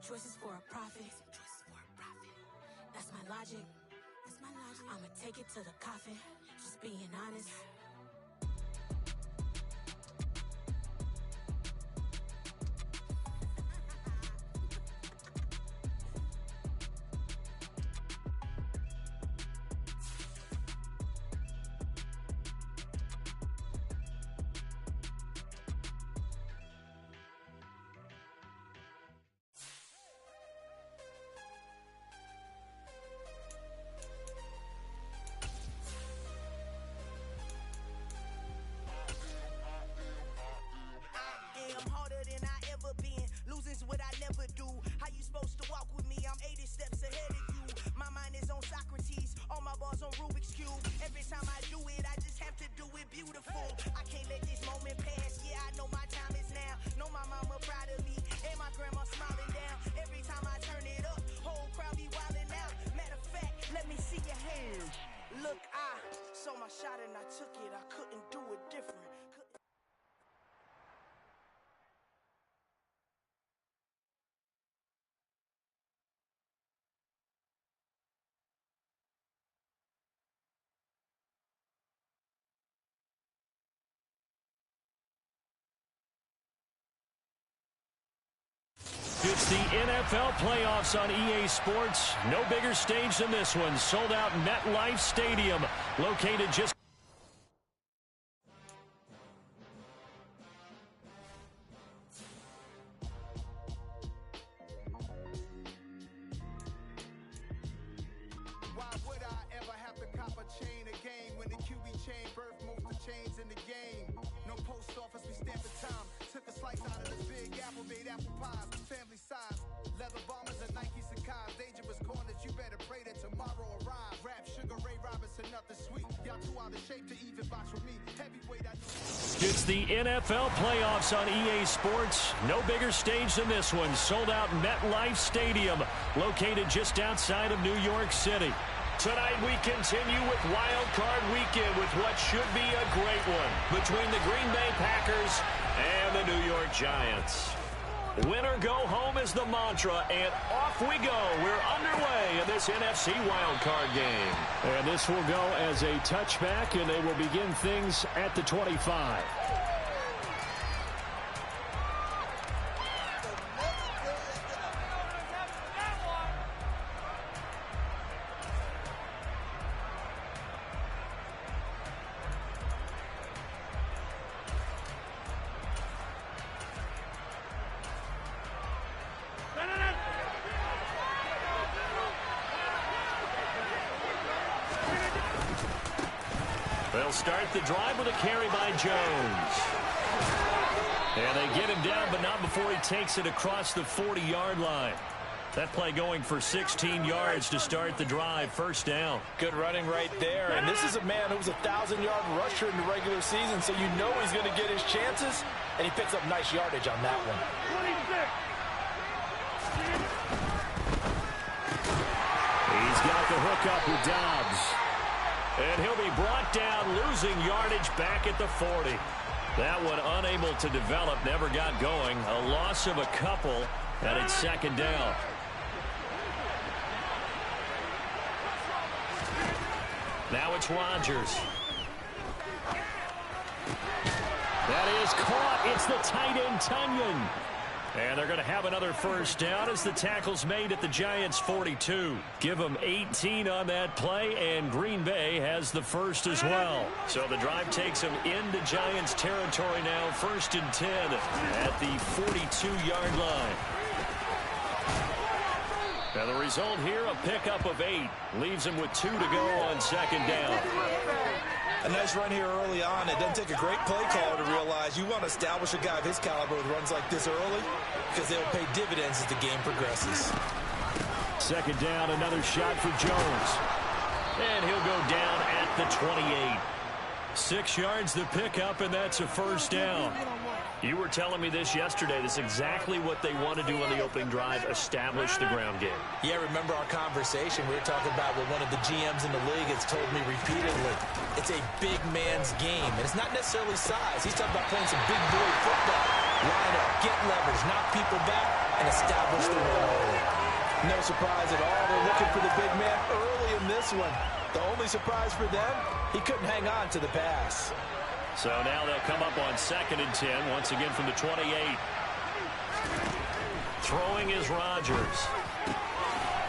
choices for a profit. That's my logic. I'ma take it to the coffin. Just being honest. What I never do. How you supposed to walk with me? I'm 80 steps ahead of you. My mind is on Socrates, all my bars on Rubik's Cube. Every time I do it, I just have to do it beautiful. I can't let this moment pass. Yeah, I know my time is now. Know my mama proud of me, and my grandma smiling down. Every time I turn it up, whole crowd be wilding out. Matter of fact, let me see your hands. Look, I saw my shot and I took it. I couldn't do it different. It's the NFL playoffs on EA Sports. No bigger stage than this one. Sold out MetLife Stadium, located just... Why would I ever have to cop a chain a game when the QB chain birthed most of the chains in the game? No post office, we stamped the time. Took a slice out of the big apple, made apple pies, family size. Leather bombers and Nike Sacai's. Dangerous corners, you better pray that tomorrow arrives. Rap, Sugar Ray Robinson, nothing sweet. Y'all too out of shape to even box with me. Heavyweight, I know. It's the NFL playoffs on EA Sports. No bigger stage than this one. Sold out MetLife Stadium, located just outside of New York City. Tonight we continue with Wild Card Weekend with what should be a great one between the Green Bay Packers and the New York Giants. Win or go home is the mantra, and off we go. We're underway in this NFC Wild Card game. And this will go as a touchback, and they will begin things at the 25. They'll start the drive with a carry by Jones. And they get him down, but not before he takes it across the 40-yard line. That play going for 16 yards to start the drive. First down. Good running right there. And this is a man who was a 1,000-yard rusher in the regular season, so you know he's going to get his chances. And he picks up nice yardage on that one. 26. He's got the hook up with Dobbs. And he'll be brought down, losing yardage back at the 40. That one unable to develop, never got going. A loss of a couple, and it's second down. Now it's Rodgers. That is caught. It's the tight end, Tunyon. And they're going to have another first down as the tackle's made at the Giants' 42. Give them 18 on that play, and Green Bay has the first as well. So the drive takes them into Giants territory now, 1st and 10 at the 42-yard line. Now the result here, a pickup of 8. Leaves them with 2 to go on second down. A nice run here early on. It doesn't take a great play caller to realize you want to establish a guy of his caliber with runs like this early because they'll pay dividends as the game progresses. Second down, another shot for Jones. And he'll go down at the 28. 6 yards the pickup, and that's a first down. You were telling me this yesterday. This is exactly what they want to do on the opening drive, establish the ground game. Yeah, remember our conversation. We were talking about what one of the GMs in the league has told me repeatedly. It's a big man's game, and it's not necessarily size. He's talking about playing some big boy football. Line up, get leverage, knock people back, and establish the run early. No surprise at all. They're looking for the big man early in this one. The only surprise for them, he couldn't hang on to the pass. So now they'll come up on 2nd and 10, once again from the 28. Throwing is Rodgers.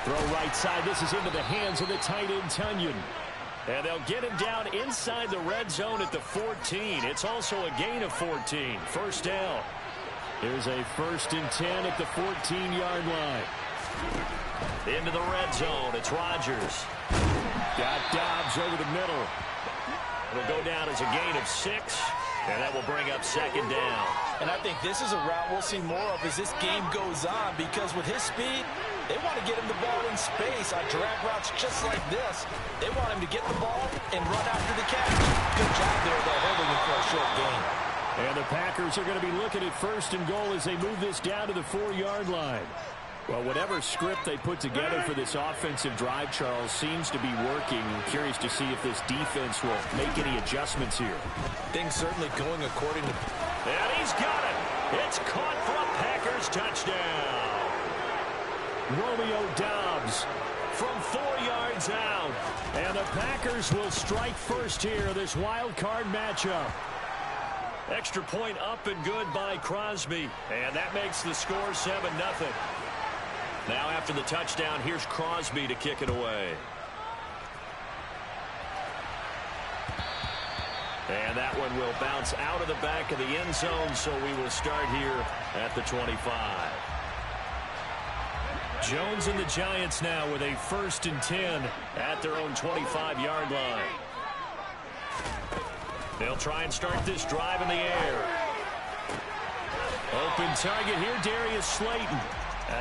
Throw right side. This is into the hands of the tight end, Tunyon. And they'll get him down inside the red zone at the 14. It's also a gain of 14. First down. Here's a 1st and 10 at the 14-yard line. Into the red zone. It's Rodgers. Got Dobbs over the middle. It'll go down as a gain of 6, and that will bring up 2nd down. And I think this is a route we'll see more of as this game goes on, because with his speed, they want to get him the ball in space on drag routes just like this. They want him to get the ball and run after the catch. Good job there, though, holding him for a short gain. And the Packers are going to be looking at 1st and goal as they move this down to the 4-yard line. Well, whatever script they put together for this offensive drive, Charles, seems to be working. I'm curious to see if this defense will make any adjustments here. Things certainly going according to... And he's got it. It's caught for a Packers touchdown. Romeo Dobbs from 4 yards out. And the Packers will strike first here, this wild card matchup. Extra point up and good by Crosby. And that makes the score 7-0. Now after the touchdown, here's Crosby to kick it away. And that one will bounce out of the back of the end zone, so we will start here at the 25. Jones and the Giants now with a 1st and 10 at their own 25-yard line. They'll try and start this drive in the air. Open target here, Darius Slayton.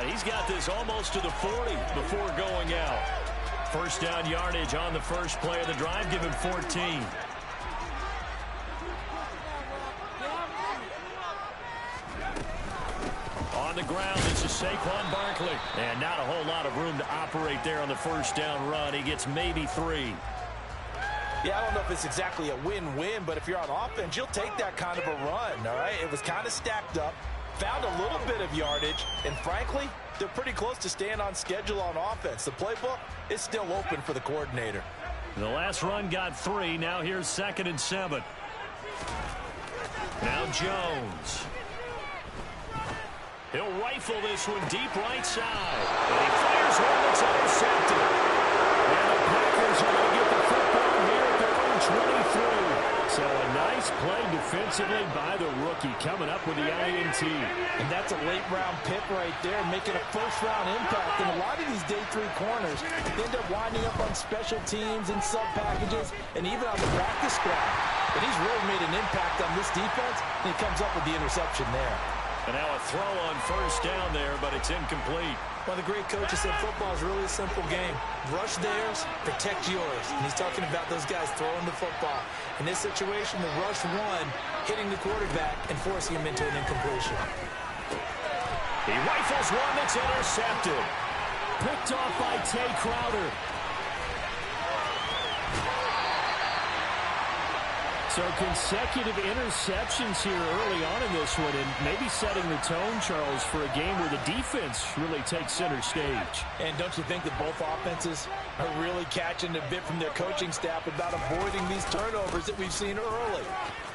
He's got this almost to the 40 before going out. 1st down yardage on the first play of the drive. Give him 14. On the ground, this is Saquon Barkley. And not a whole lot of room to operate there on the 1st down run. He gets maybe 3. Yeah, I don't know if it's exactly a win-win, but if you're on offense, you'll take that kind of a run, all right? It was kind of stacked up. Found a little bit of yardage, and frankly, they're pretty close to staying on schedule on offense. The playbook is still open for the coordinator. The last run got 3. Now here's 2nd and 7. Now Jones. He'll rifle this one deep right side. And he fires one that's intercepted. And the Packers are going to get the football here at their own 23. So a nice play defensively by the rookie, coming up with the INT. And that's a late-round pick right there, making a first-round impact. And a lot of these day 3 corners end up winding up on special teams and sub-packages and even on the practice squad. But he's really made an impact on this defense, and he comes up with the interception there. And now a throw on 1st down there, but it's incomplete. Well, the great coach has said football is really a simple game. Rush theirs, protect yours. And he's talking about those guys throwing the football. In this situation, the rush one, hitting the quarterback and forcing him into an incompletion. He rifles one that's intercepted. Picked off by Tay Crowder. So consecutive interceptions here early on in this one, and maybe setting the tone, Charles, for a game where the defense really takes center stage. And don't you think that both offenses are really catching a bit from their coaching staff about avoiding these turnovers that we've seen early?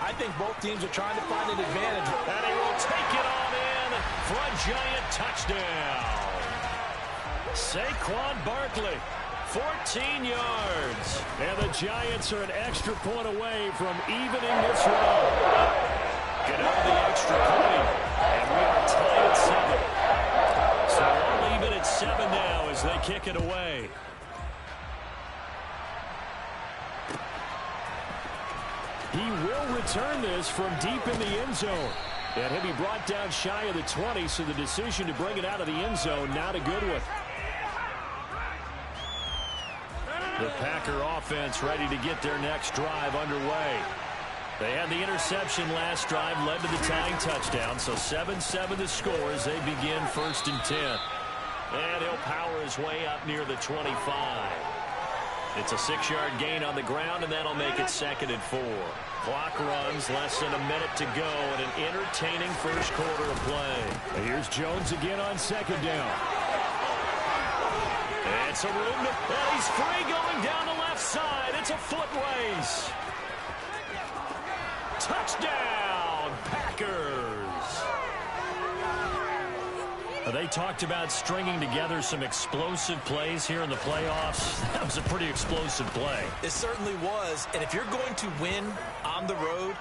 I think both teams are trying to find an advantage. And he will take it on in for a giant touchdown. Saquon Barkley. 14 yards. And the Giants are an extra point away from evening this run. Get out the extra point. And we are tied at 7. So all even at 7 now as they kick it away. He will return this from deep in the end zone. And he'll be brought down shy of the 20, so the decision to bring it out of the end zone, not a good one. The Packer offense ready to get their next drive underway. They had the interception last drive, led to the tying touchdown, so 7-7 the score as they begin 1st and 10. And he'll power his way up near the 25. It's a 6-yard gain on the ground, and that'll make it 2nd and 4. Clock runs, less than a minute to go, and an entertaining first quarter of play. And here's Jones again on 2nd down. It's a room, and he's free going down the left side. It's a foot race. Touchdown, Packers. They talked about stringing together some explosive plays here in the playoffs. That was a pretty explosive play. It certainly was. And if you're going to win on the road,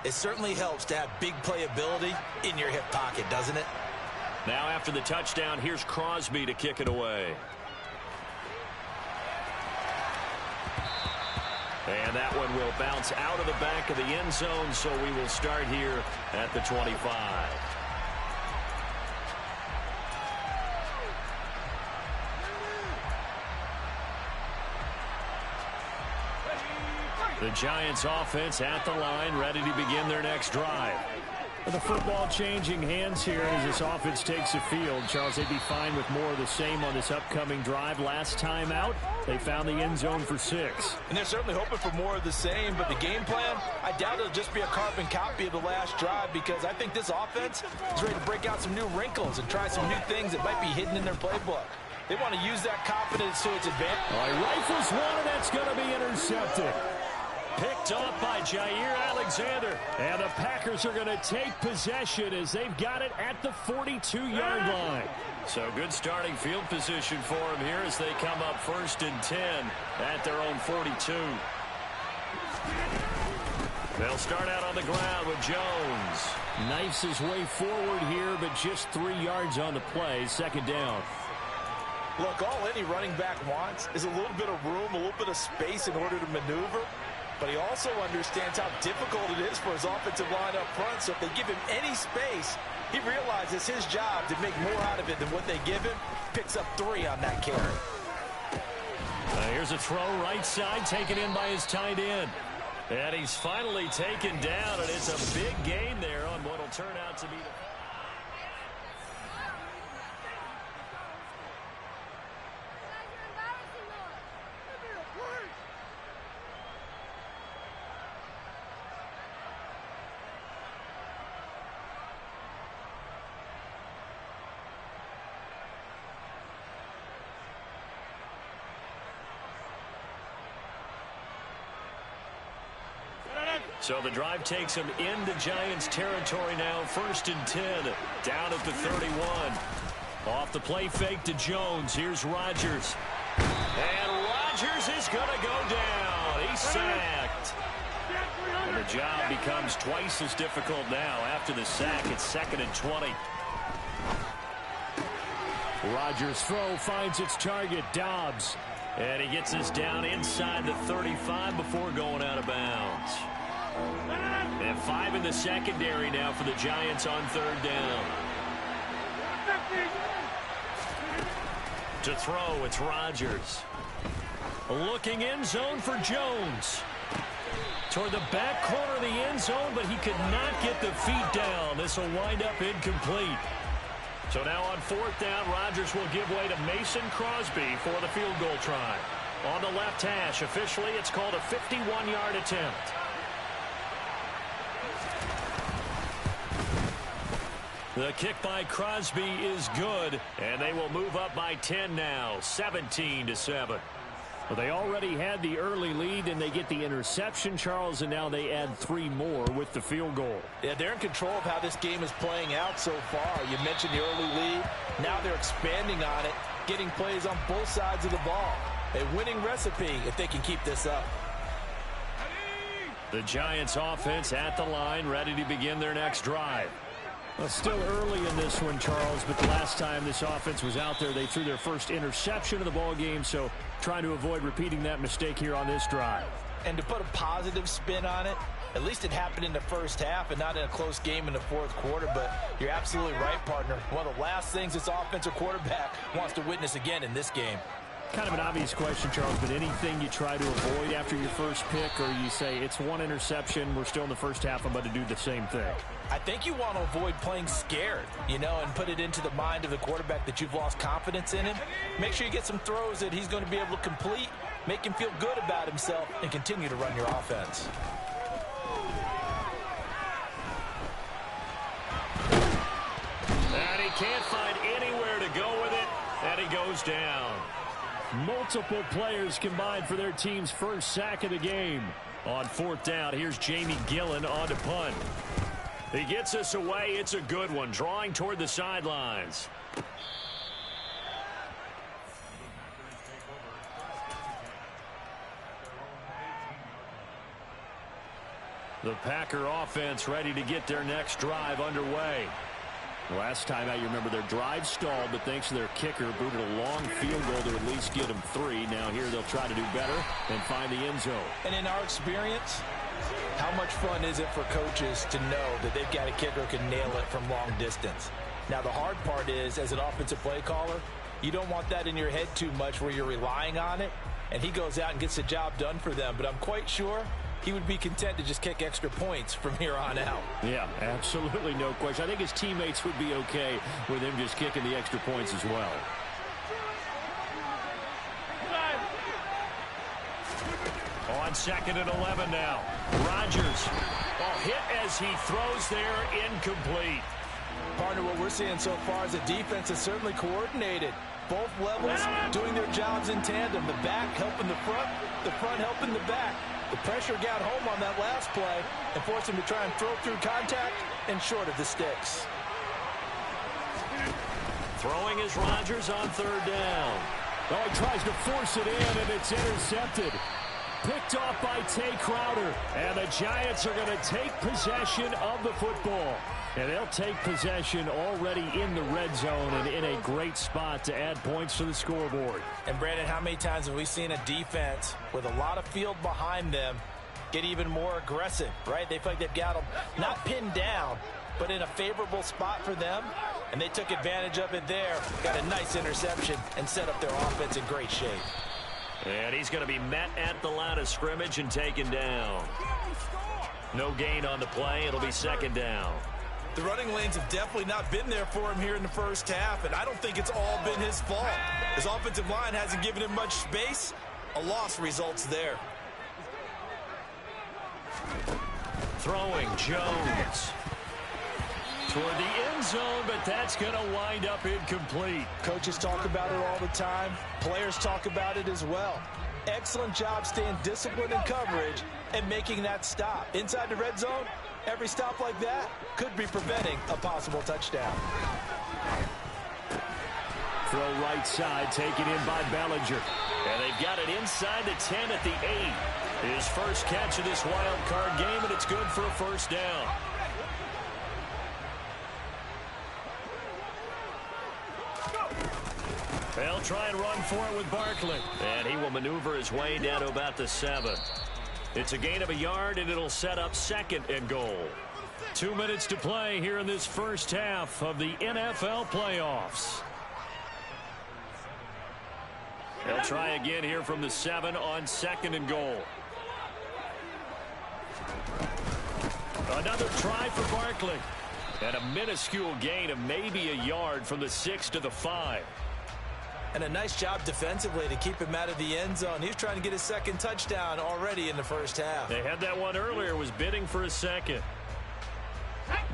it certainly helps to have big playability in your hip pocket, doesn't it? Now after the touchdown, here's Crosby to kick it away. And that one will bounce out of the back of the end zone, so we will start here at the 25. The Giants offense at the line, ready to begin their next drive. The football changing hands here as this offense takes the field. Charles, they'd be fine with more of the same on this upcoming drive. Last time out, they found the end zone for 6. And they're certainly hoping for more of the same, but the game plan, I doubt it'll just be a carbon copy of the last drive, because I think this offense is ready to break out some new wrinkles and try some new things that might be hidden in their playbook. They want to use that confidence to its advantage. All right, rifles one, and that's going to be intercepted. Picked off by Jair Alexander. And the Packers are going to take possession as they've got it at the 42-yard line. So good starting field position for them here as they come up 1st and 10 at their own 42. They'll start out on the ground with Jones. Knifes his way forward here, but just 3 yards on the play. 2nd down. Look, all any running back wants is a little bit of room, a little bit of space in order to maneuver. But he also understands how difficult it is for his offensive line up front. So if they give him any space, he realizes his job to make more out of it than what they give him. Picks up 3 on that carry. Here's a throw right side, taken in by his tight end. And he's finally taken down, and it's a big gain there on what will turn out to be the... So the drive takes him into Giants territory now. 1st and 10, down at the 31. Off the play fake to Jones. Here's Rodgers. And Rodgers is going to go down. He's sacked. And the job becomes twice as difficult now. After the sack, it's 2nd and 20. Rodgers' throw finds its target, Dobbs. And he gets us down inside the 35 before going out of bounds. And 5 in the secondary now for the Giants on 3rd down. To throw, it's Rodgers. Looking end zone for Jones. Toward the back corner of the end zone, but he could not get the feet down. This will wind up incomplete. So now on 4th down, Rodgers will give way to Mason Crosby for the field goal try. On the left hash, officially it's called a 51-yard attempt. The kick by Crosby is good, and they will move up by 10 now, 17-7. Well, they already had the early lead, and they get the interception, Charles, and now they add 3 more with the field goal. Yeah, they're in control of how this game is playing out so far. You mentioned the early lead. Now they're expanding on it, getting plays on both sides of the ball. A winning recipe if they can keep this up. The Giants offense at the line, ready to begin their next drive. Well, still early in this one, Charles, but the last time this offense was out there, they threw their first interception of the ball game, so trying to avoid repeating that mistake here on this drive. And to put a positive spin on it, at least it happened in the first half and not in a close game in the 4th quarter, but you're absolutely right, partner. One of the last things this offensive quarterback wants to witness again in this game. Kind of an obvious question, Charles, but anything you try to avoid after your first pick, or you say it's 1 interception, we're still in the first half, I'm about to do the same thing? I think you want to avoid playing scared, you know, and put it into the mind of the quarterback that you've lost confidence in him. Make sure you get some throws that he's going to be able to complete, make him feel good about himself, and continue to run your offense. And he can't find anywhere to go with it, and he goes down. Multiple players combined for their team's first sack of the game. On fourth down, here's Jamie Gillen on to punt. He gets us away. It's a good one, drawing toward the sidelines. The Packer offense ready to get their next drive underway. Last time out, you remember their drive stalled, but thanks to their kicker, booted a long field goal to at least get them 3. Now here they'll try to do better and find the end zone. And in our experience, how much fun is it for coaches to know that they've got a kicker who can nail it from long distance? Now the hard part is, as an offensive play caller, you don't want that in your head too much where you're relying on it, and he goes out and gets the job done for them. But I'm quite sure he would be content to just kick extra points from here on out. Yeah, absolutely no question. I think his teammates would be okay with him just kicking the extra points as well. On 2nd and 11 now. Rodgers. Hit as he throws there, incomplete. Partner, what we're seeing so far is the defense is certainly coordinated. Both levels doing their jobs in tandem. The back helping the front helping the back. The pressure got home on that last play and forced him to try and throw through contact and short of the sticks. Throwing is Rodgers on 3rd down. Oh, he tries to force it in, and it's intercepted. Picked off by Tay Crowder. And the Giants are going to take possession of the football. And they'll take possession already in the red zone and in a great spot to add points to the scoreboard. And, Brandon, how many times have we seen a defense with a lot of field behind them get even more aggressive, right? They feel like they've got them not pinned down, but in a favorable spot for them. And they took advantage of it there, got a nice interception, and set up their offense in great shape. And he's going to be met at the line of scrimmage and taken down. No gain on the play. It'll be 2nd down. The running lanes have definitely not been there for him here in the first half, and I don't think it's all been his fault. His offensive line hasn't given him much space. A loss results there. Throwing Jones toward the end zone, but that's going to wind up incomplete. Coaches talk about it all the time. Players talk about it as well. Excellent job staying disciplined in coverage and making that stop. Inside the red zone, every stop like that could be preventing a possible touchdown. Throw right side, taken in by Bellinger. And they've got it inside the 10 at the 8. His first catch of this wild card game, and it's good for a 1st down. They'll try and run for it with Barkley. And he will maneuver his way down to about the 7. It's a gain of a yard, and it'll set up 2nd and goal. 2 minutes to play here in this first half of the NFL playoffs. They'll try again here from the 7 on 2nd and goal. Another try for Barkley. And a minuscule gain of maybe a yard from the 6 to the 5. And a nice job defensively to keep him out of the end zone. He was trying to get his 2nd touchdown already in the first half. They had that one earlier, was bidding for a 2nd.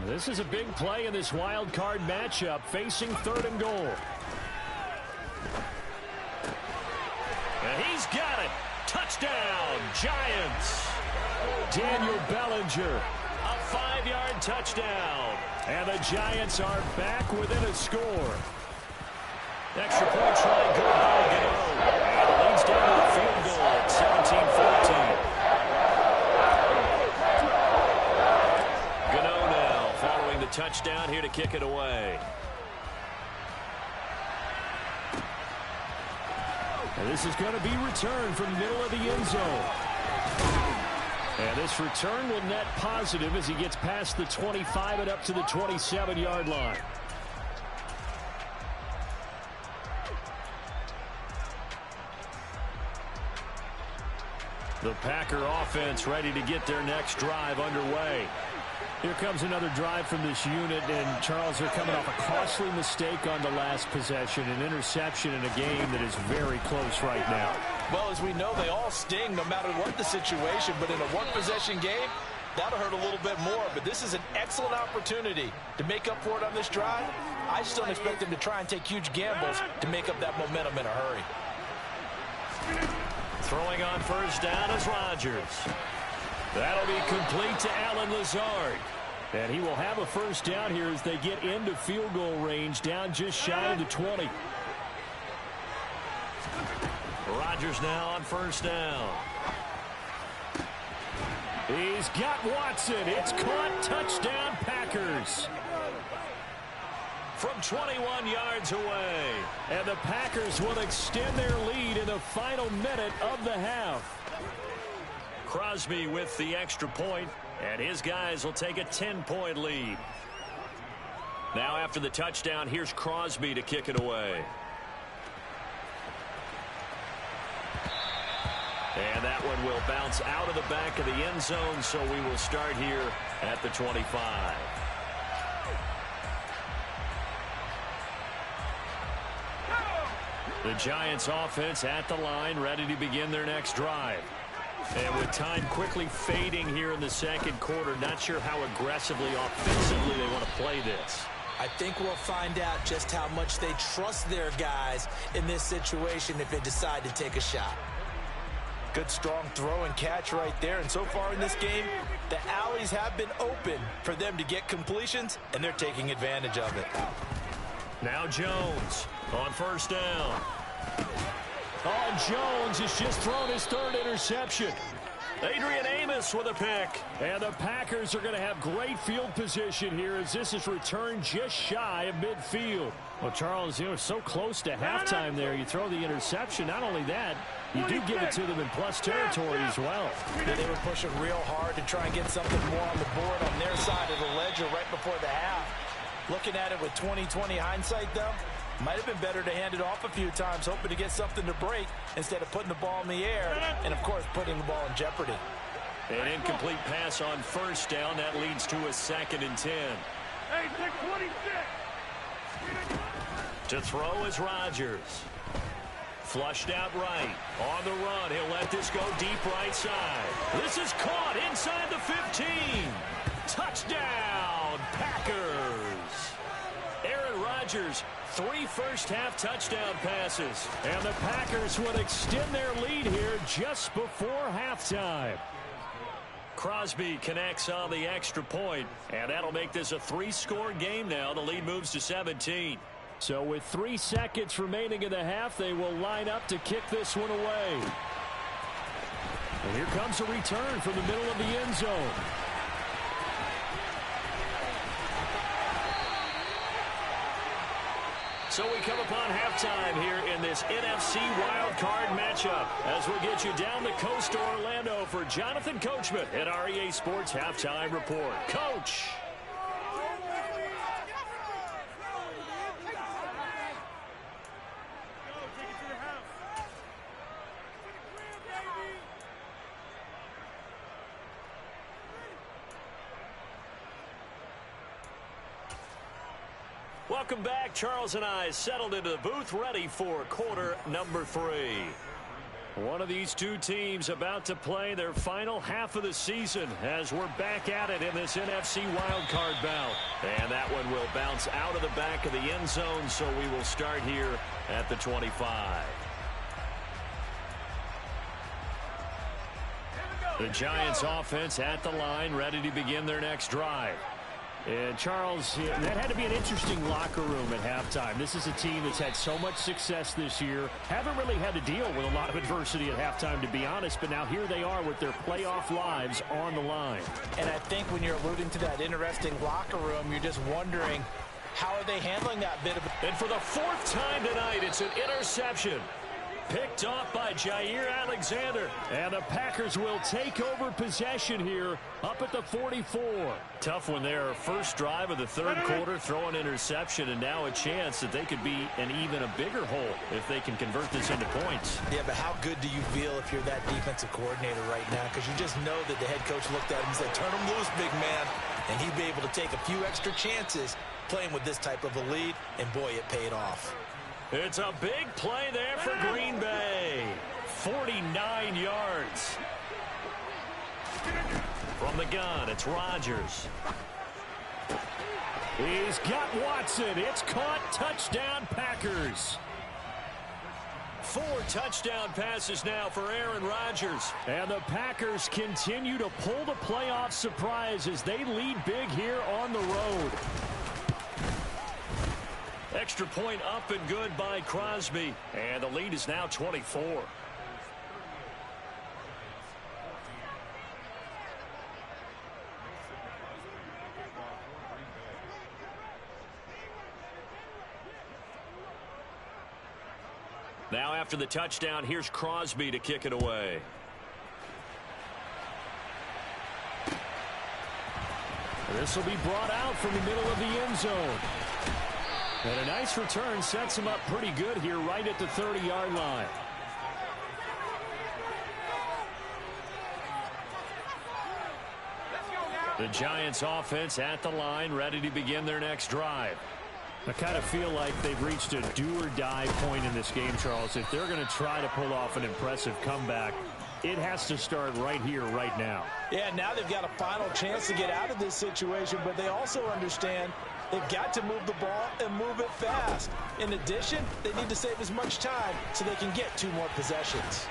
This is a big play in this wild card matchup, facing 3rd and goal. And he's got it. Touchdown, Giants. Daniel Bellinger. A 5-yard touchdown. And the Giants are back within a score. Extra point try, good by Gano. And it leads down to a field goal at 17-14. Gano now following the touchdown here to kick it away. And this is going to be returned from the middle of the end zone. And this return will net positive as he gets past the 25 and up to the 27-yard line. The Packer offense ready to get their next drive underway. Here comes another drive from this unit, and Charles, are coming off a costly mistake on the last possession, an interception in a game that is very close right now. Well, as we know, they all sting no matter what the situation, but in a one-possession game, that'll hurt a little bit more. But this is an excellent opportunity to make up for it on this drive. I just don't expect them to try and take huge gambles to make up that momentum in a hurry. Throwing on first down is Rodgers. That'll be complete to Allen Lazard. And he will have a first down here as they get into field goal range, down just shy of the 20. Rodgers now on first down. He's got Watson. It's caught. Touchdown, Packers. From 21 yards away. And the Packers will extend their lead in the final minute of the half. Crosby with the extra point, and his guys will take a 10-point lead. Now after the touchdown, here's Crosby to kick it away. And that one will bounce out of the back of the end zone, so we will start here at the 25. The Giants offense at the line, ready to begin their next drive. And with time quickly fading here in the second quarter, not sure how aggressively, offensively they want to play this. I think we'll find out just how much they trust their guys in this situation if they decide to take a shot. Good strong throw and catch right there. And so far in this game, the alleys have been open for them to get completions, and they're taking advantage of it. Now Jones on first down. Oh, Jones has just thrown his third interception. Adrian Amos with a pick. And the Packers are going to have great field position here as this is returned just shy of midfield. Well, Charles, you know, so close to halftime there. You throw the interception. Not only that, you do give it to them in plus territory as well. Yeah, they were pushing real hard to try and get something more on the board on their side of the ledger right before the half. Looking at it with 20/20 hindsight, though, might have been better to hand it off a few times, hoping to get something to break instead of putting the ball in the air and, of course, putting the ball in jeopardy. An incomplete pass on first down. That leads to a 2nd and 10. Hey, take 26. To throw is Rodgers. Flushed out right. On the run. He'll let this go deep right side. This is caught inside the 15. Touchdown, Packers. Aaron Rodgers, 3 first-half touchdown passes. And the Packers would extend their lead here just before halftime. Crosby connects on the extra point, and that'll make this a 3-score game now. The lead moves to 17. So with 3 seconds remaining in the half, they will line up to kick this one away. And here comes a return from the middle of the end zone. So we come upon halftime here in this NFC wildcard matchup as we'll get you down the coast to Orlando for Jonathan Coachman at our EA Sports Halftime Report. Coach! Welcome back. Charles and I settled into the booth, ready for quarter number 3. One of these two teams about to play their final half of the season as we're back at it in this NFC wildcard bout. And that one will bounce out of the back of the end zone, so we will start here at the 25. The Giants offense at the line, ready to begin their next drive. And Charles, that had to be an interesting locker room at halftime. This is a team that's had so much success this year. Haven't really had to deal with a lot of adversity at halftime, to be honest. But now here they are with their playoff lives on the line. And I think when you're alluding to that interesting locker room, you're just wondering, how are they handling that bit of... And for the 4th time tonight, it's an interception. Picked off by Jair Alexander. And the Packers will take over possession here up at the 44. Tough one there. First drive of the 3rd quarter, throw an interception, and now a chance that they could be in even a bigger hole if they can convert this into points. Yeah, but how good do you feel if you're that defensive coordinator right now? Because you just know that the head coach looked at him and said, turn him loose, big man. And he'd be able to take a few extra chances playing with this type of a lead, and boy, it paid off. It's a big play there for Green Bay. 49 yards. From the gun, it's Rodgers. He's got Watson. It's caught. Touchdown, Packers. 4 touchdown passes now for Aaron Rodgers. And the Packers continue to pull the playoff surprise as they lead big here on the road. Extra point up and good by Crosby. And the lead is now 24. Now after the touchdown, here's Crosby to kick it away. This will be brought out from the middle of the end zone. And a nice return sets him up pretty good here right at the 30-yard line. The Giants offense at the line, ready to begin their next drive. I kind of feel like they've reached a do-or-die point in this game, Charles. If they're going to try to pull off an impressive comeback, it has to start right here, right now. Yeah, now they've got a final chance to get out of this situation, but they also understand they've got to move the ball and move it fast. In addition, they need to save as much time so they can get 2 more possessions.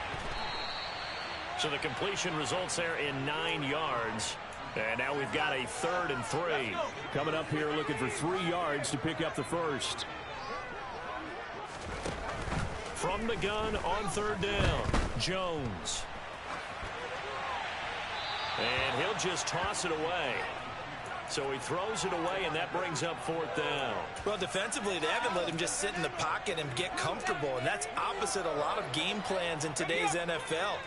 So the completion results there in 9 yards. And now we've got a 3rd and 3. Coming up here looking for 3 yards to pick up the first. From the gun on 3rd down, Jones. And he'll just toss it away. So he throws it away, and that brings up 4th down. Well, defensively, they haven't let him just sit in the pocket and get comfortable, and that's opposite a lot of game plans in today's NFL.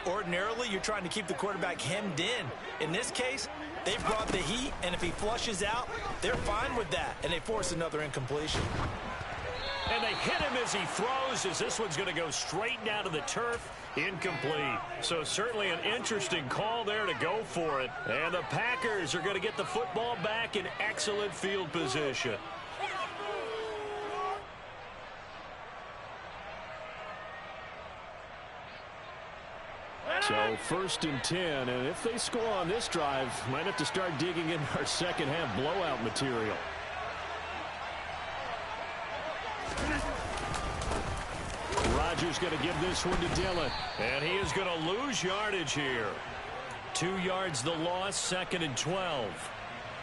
Ordinarily, you're trying to keep the quarterback hemmed in. In this case, they've brought the heat, and if he flushes out, they're fine with that, and they force another incompletion. And they hit him as he throws, as this one's going to go straight down to the turf. Incomplete. So certainly an interesting call there to go for it. And the Packers are going to get the football back in excellent field position. So 1st and 10, and if they score on this drive, might have to start digging in our second half blowout material. Rodgers going to give this one to Dillon. And he is going to lose yardage here. 2 yards the loss, 2nd and 12.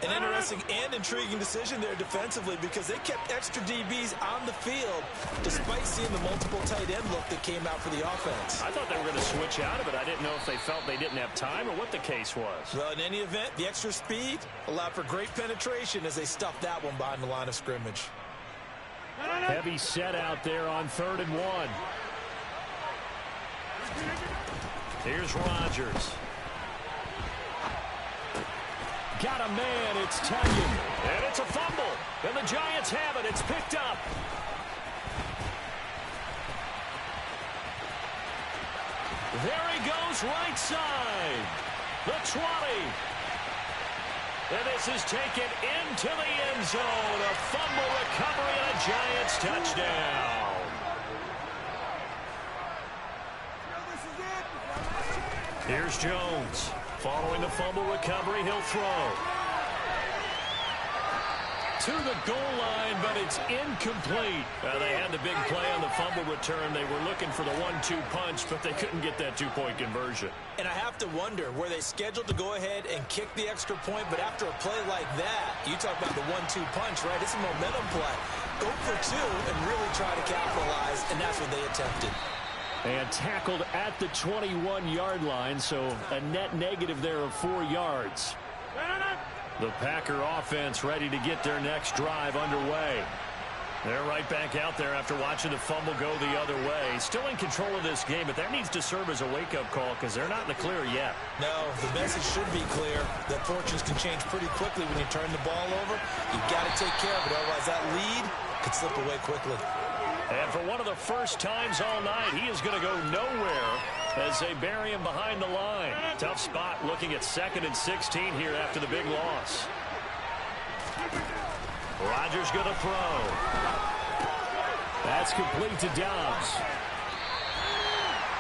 An interesting and intriguing decision there defensively because they kept extra DBs on the field despite seeing the multiple tight end look that came out for the offense. I thought they were going to switch out of it. I didn't know if they felt they didn't have time or what the case was. Well, in any event, the extra speed allowed for great penetration as they stuffed that one behind the line of scrimmage. Heavy set out there on 3rd and 1. Here's Rodgers. Got a man, it's Tanyan. And it's a fumble. And the Giants have it. It's picked up. There he goes, right side. The 20. And this is taken into the end zone. A fumble recovery and a Giants touchdown. Here's Jones. Following the fumble recovery, he'll throw. To the goal line, but it's incomplete. They had the big play on the fumble return. They were looking for the 1-2 punch, but they couldn't get that 2-point conversion. And I have to wonder, were they scheduled to go ahead and kick the extra point, but after a play like that, you talk about the 1-2 punch, right? It's a momentum play. Go for 2 and really try to capitalize, and that's what they attempted. And tackled at the 21-yard line, so a net negative there of 4 yards. The Packer offense ready to get their next drive underway. They're right back out there after watching the fumble go the other way. Still in control of this game, but that needs to serve as a wake-up call because they're not in the clear yet. No, the message should be clear that fortunes can change pretty quickly when you turn the ball over. You've got to take care of it, otherwise that lead could slip away quickly. And for one of the first times all night, he is going to go nowhere as they bury him behind the line. Tough spot looking at 2nd and 16 here after the big loss. Rodgers going to throw. That's complete to Dobbs.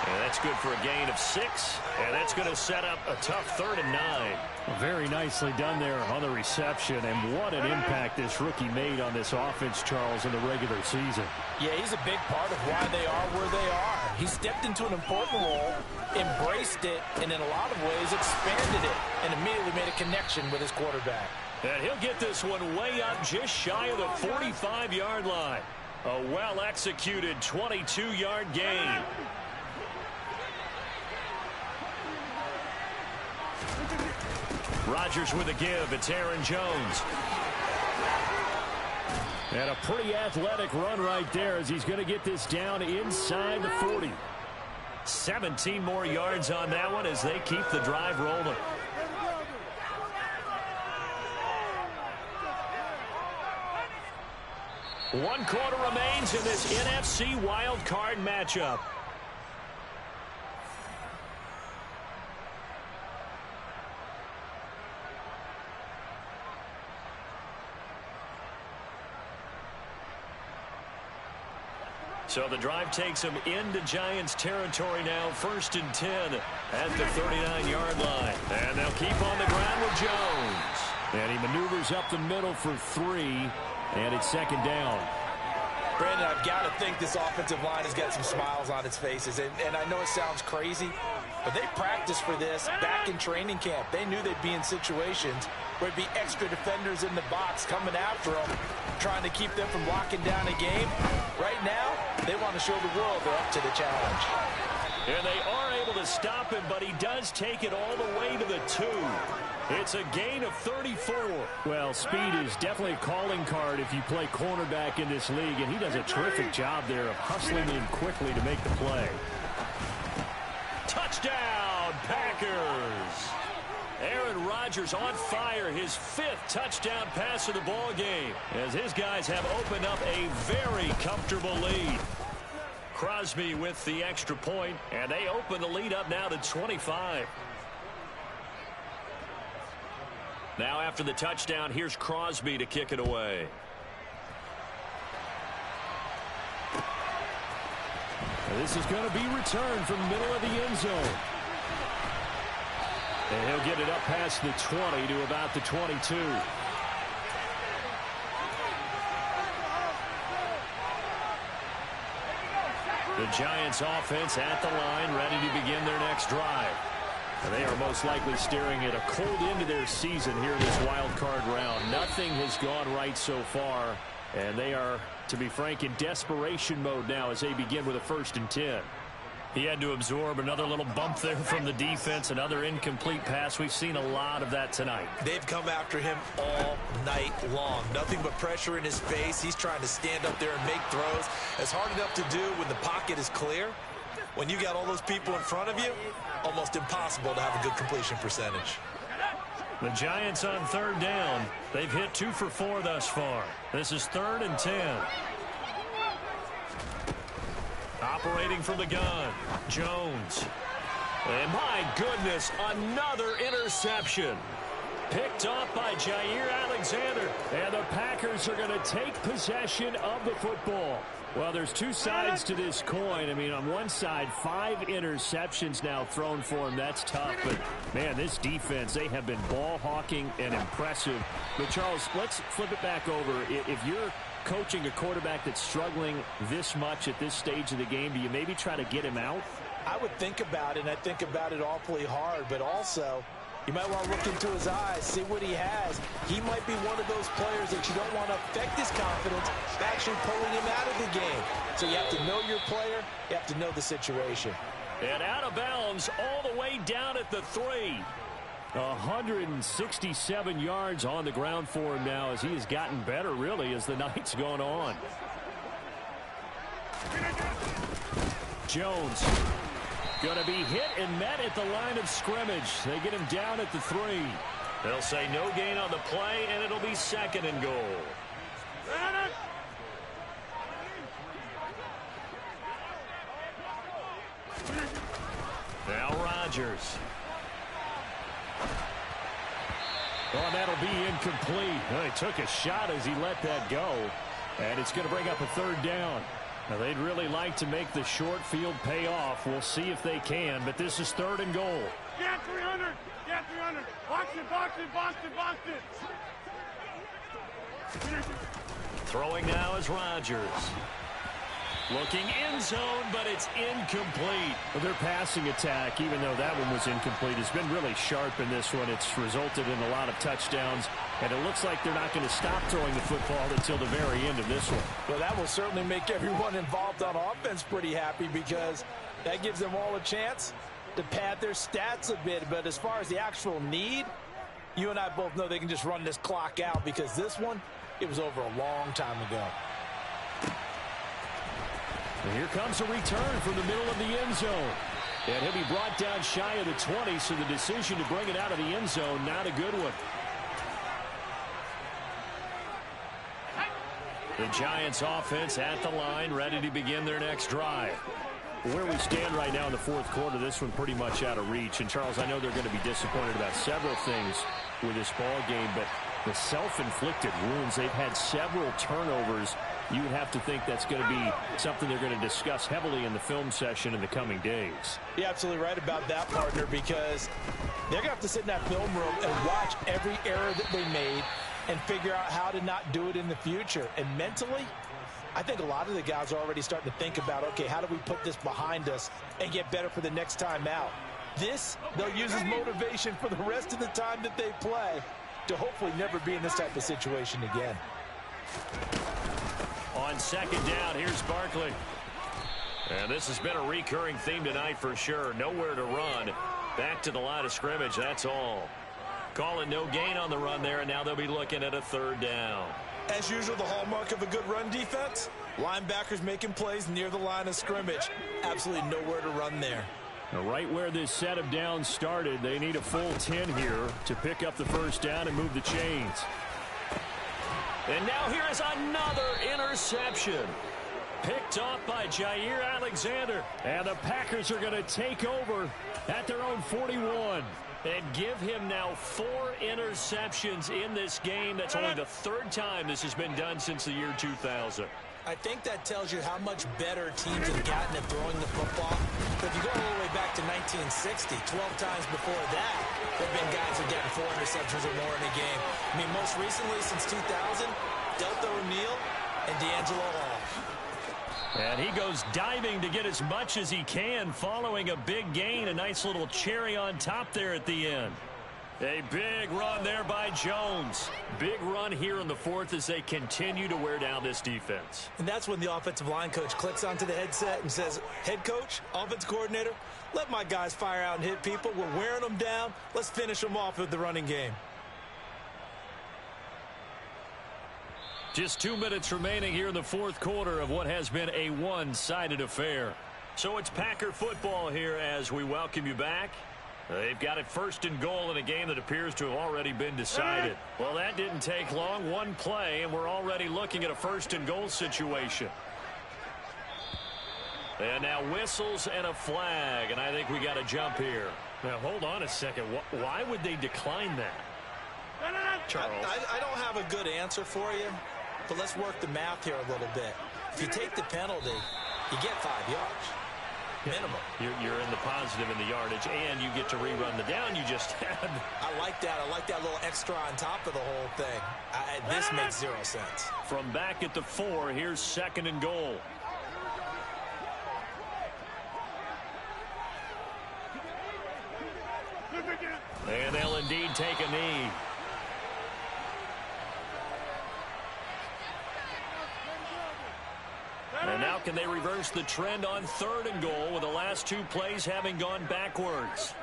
And that's good for a gain of 6, and that's going to set up a tough 3rd and 9. Well, very nicely done there on the reception, and what an impact this rookie made on this offense, Charles, in the regular season. Yeah, he's a big part of why they are where they are. He stepped into an important role, embraced it, and in a lot of ways expanded it, and immediately made a connection with his quarterback. And he'll get this one way up just shy of the 45-yard line. A well-executed 22-yard gain. Rodgers with a give. It's Aaron Jones. And a pretty athletic run right there as he's going to get this down inside the 40. 17 more yards on that one as they keep the drive rolling. One quarter remains in this NFC wild card matchup. So the drive takes them into Giants territory now. 1st and 10 at the 39-yard line. And they'll keep on the ground with Jones. And he maneuvers up the middle for 3. And it's 2nd down. Brandon, I've got to think this offensive line has got some smiles on its faces. And I know it sounds crazy, but they practiced for this back in training camp. They knew they'd be in situations where there'd be extra defenders in the box coming after them, trying to keep them from locking down a game. Right now, they want to show the world they're up to the challenge. And they are able to stop him, but he does take it all the way to the 2. It's a gain of 34. Well, speed is definitely a calling card if you play cornerback in this league, and he does a terrific job there of hustling in quickly to make the play. Touchdown, Packers! Aaron Rodgers on fire, his 5th touchdown pass of the ball game, as his guys have opened up a very comfortable lead. Crosby with the extra point, and they open the lead up now to 25. Now after the touchdown, here's Crosby to kick it away. This is going to be returned from the middle of the end zone. And he'll get it up past the 20 to about the 22. The Giants offense at the line, ready to begin their next drive. And they are most likely staring at a cold end to their season here in this wild card round. Nothing has gone right so far, and they are, to be frank, in desperation mode now as they begin with a 1st and 10. He had to absorb another little bump there from the defense, another incomplete pass. We've seen a lot of that tonight. They've come after him all night long. Nothing but pressure in his face. He's trying to stand up there and make throws. It's hard enough to do when the pocket is clear. When you got all those people in front of you, almost impossible to have a good completion percentage. The Giants on 3rd down. They've hit 2 for 4 thus far. This is 3rd and 10. Operating from the gun, Jones. And my goodness, another interception. Picked off by Jair Alexander. And the Packers are going to take possession of the football. Well, there's 2 sides to this coin. I mean, on one side, 5 interceptions now thrown for him. That's tough. But, man, this defense, they have been ball hawking and impressive. But, Charles, let's flip it back over. If you're coaching a quarterback that's struggling this much at this stage of the game, do you maybe try to get him out? I would think about it, and I think about it awfully hard. But also, you might want to look into his eyes, see what he has. He might be one of those players that you don't want to affect his confidence by actually pulling him out of the game. So you have to know your player. You have to know the situation. And out of bounds all the way down at the 3. 167 yards on the ground for him now as he has gotten better, really, as the night's gone on. Jones going to be hit and met at the line of scrimmage. They get him down at the 3. They'll say no gain on the play, and it'll be 2nd and goal. Now Rodgers. Oh, that'll be incomplete. Well, he took a shot as he let that go, and it's going to bring up a third down. Now, they'd really like to make the short field pay off. We'll see if they can, but this is 3rd and goal. Get 300. Get 300. Box it, box it, box it, box it. Throwing now is Rodgers. Looking end zone, but it's incomplete. Well, their passing attack, even though that one was incomplete, has been really sharp in this one. It's resulted in a lot of touchdowns, and it looks like they're not going to stop throwing the football until the very end of this one. Well, that will certainly make everyone involved on offense pretty happy because that gives them all a chance to pad their stats a bit. But as far as the actual need, you and I both know they can just run this clock out because this one, it was over a long time ago. And here comes a return from the middle of the end zone. And he'll be brought down shy of the 20, so the decision to bring it out of the end zone, not a good one. The Giants offense at the line, ready to begin their next drive. Where we stand right now in the 4th quarter, this one pretty much out of reach. And, Charles, I know they're going to be disappointed about several things with this ball game, but the self-inflicted wounds, they've had several turnovers. You would have to think that's going to be something they're going to discuss heavily in the film session in the coming days. You're absolutely right about that, partner, because they're going to have to sit in that film room and watch every error that they made and figure out how to not do it in the future. And mentally, I think a lot of the guys are already starting to think about, okay, how do we put this behind us and get better for the next time out? This, they'll use as motivation for the rest of the time that they play to hopefully never be in this type of situation again. On 2nd down, here's Barkley. And this has been a recurring theme tonight for sure. Nowhere to run. Back to the line of scrimmage, that's all. Calling no gain on the run there, and now they'll be looking at a 3rd down. As usual, the hallmark of a good run defense, linebackers making plays near the line of scrimmage. Absolutely nowhere to run there. Now, right where this set of downs started, they need a full 10 here to pick up the 1st down and move the chains. And now here is another interception. Picked off by Jair Alexander. And the Packers are going to take over at their own 41. And give him now 4 interceptions in this game. That's only the 3rd time this has been done since the year 2000. I think that tells you how much better teams have gotten at throwing the football. But if you go all the way back to 1960, 12 times before that, there have been guys who have gotten 4 interceptions or more in a game. I mean, most recently since 2000, Delta O'Neal and D'Angelo Hall. And he goes diving to get as much as he can following a big gain. A nice little cherry on top there at the end. A big run there by Jones. Big run here in the 4th as they continue to wear down this defense. And that's when the offensive line coach clicks onto the headset and says, head coach, offense coordinator, let my guys fire out and hit people. We're wearing them down. Let's finish them off with the running game. Just 2 minutes remaining here in the 4th quarter of what has been a one-sided affair. So it's Packer football here as we welcome you back. They've got it 1st and goal in a game that appears to have already been decided. Well, that didn't take long. One play, and we're already looking at a 1st and goal situation. And now whistles and a flag, and I think we got to jump here. Now, hold on a second. Why would they decline that? Charles. I don't have a good answer for you, but let's work the math here a little bit. If you take the penalty, you get 5 yards. Minimum. You're in the positive in the yardage, and you get to rerun the down you just had. I like that. I like that little extra on top of the whole thing. This makes 0 sense. From back at the 4, here's 2nd and goal. And they'll indeed take a knee. And now can they reverse the trend on 3rd and goal with the last 2 plays having gone backwards?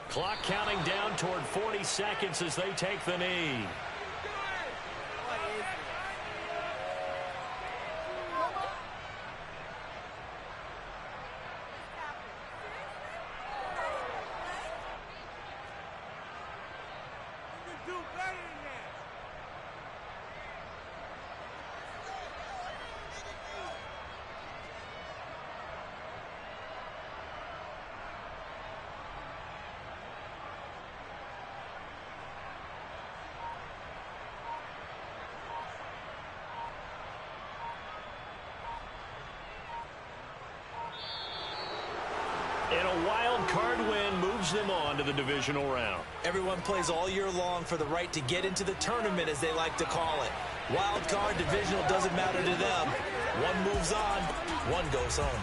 Clock counting down toward 40 seconds as they take the knee. And a wild card win moves them on to the divisional round. Everyone plays all year long for the right to get into the tournament, as they like to call it. Wild card, divisional, doesn't matter to them. One moves on, one goes home.